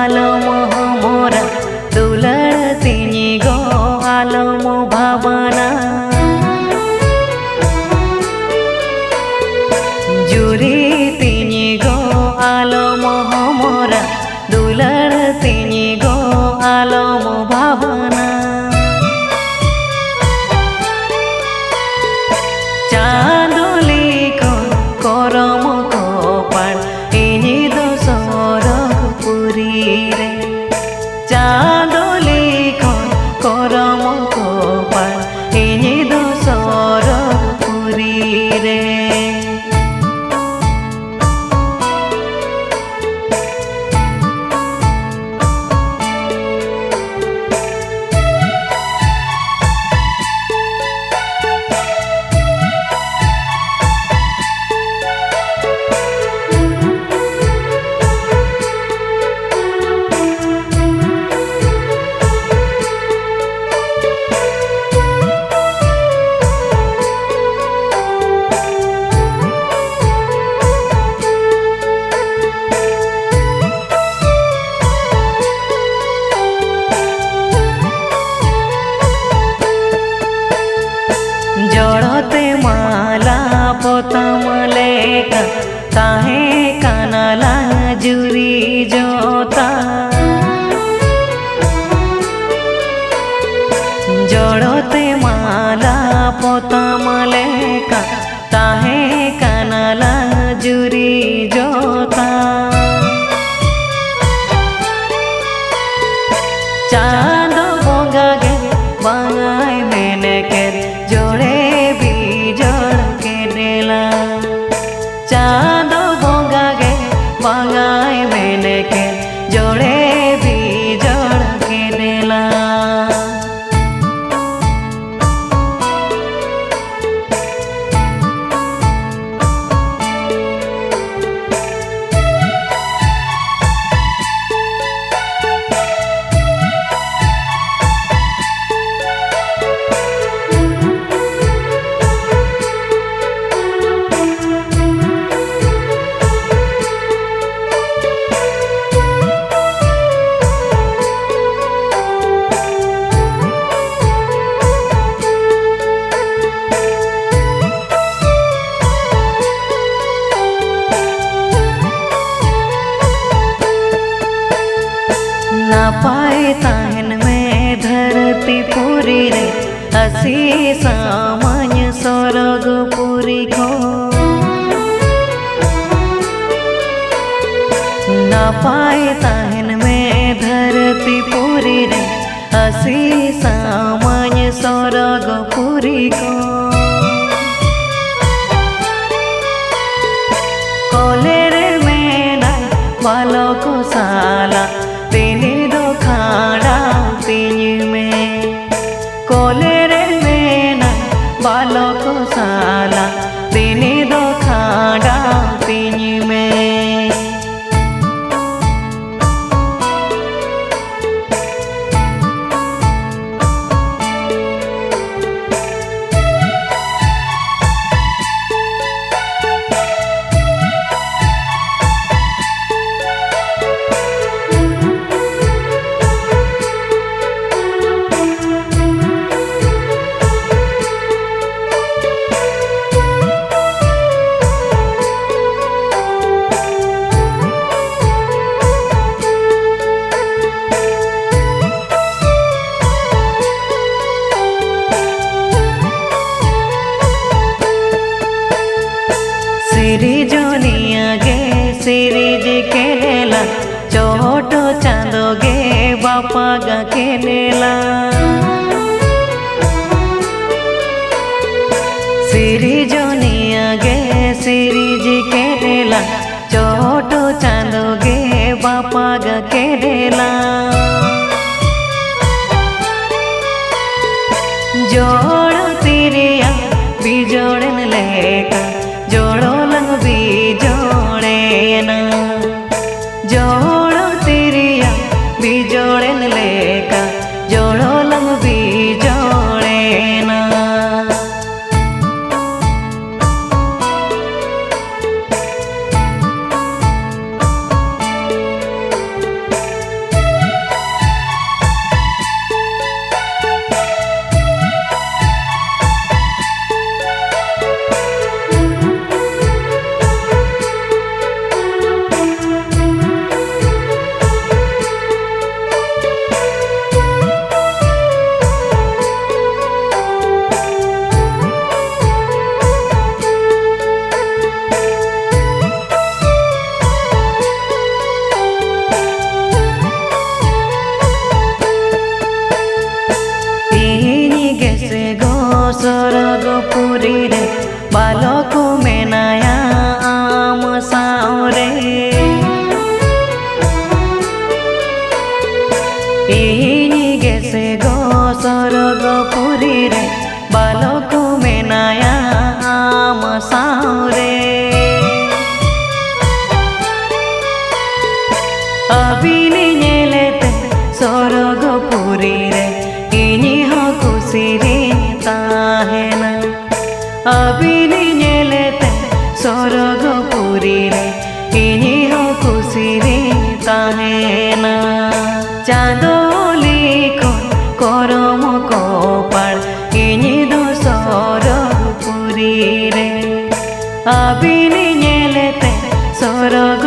आलम मोरा दुलड़ तिनी गो आलम भावना जुरी तिनी गो आलम मोरा दुलड़ तिनी गो आलम भावना चांदोली को करम को पान इनी दो सरग पुरी रे चांदोली को करम को पान इनी दो सरग पुरी रे जोड़ते माला पोतम लेका काहे कानला जुरी जोता जोड़ते माला पोतम लेका काहे कानला जुरी जोता चांद बोंगा गे बांगाई मैंने के जोड़े बीजोड़ के डेला चांद बोंगा गे बांगाई मैंने के जोड़े बीजोड़ के डेला ना पाए ताहन में धरती पूरी रे असी सामान्य स्वर्ग पूरी को ना पाए ताहन में धरती पूरी रे असी सामान्य स्वर्ग पूरी को कोलेरे में ना बालों को साला तेनी दो खाड़ा तीन में कोलेरे में ना बालों को साला तेनी दो खाड़ा तीन में सिरिज निया गे सिरिज के लेला चोटो चांदो गे बापा गा के लेला सिरिज निया गे सिरिज के लेला चोटो चांदो गे बापा गा के लेला जोड़ तिरिया बिजोड़न लेका जोड़ो लंग बीजोड़े ना जोड़ो तिरिया बीजोड़न लेका जोड़ो लंग बीजोड़े ना इनी गेसे गो सरगपुरी रे बालक मेनाया आम सावरे अबिनी नेलेते सरगपुरी रे इनी हो खुशी रे ताहेना अबिनी नेलेते सरगपुरी रे इनी हो खुशी रे ताहेना चांदोली करम कपाल इनी दो सरगपुरी रे अबिनी नेलेते सरग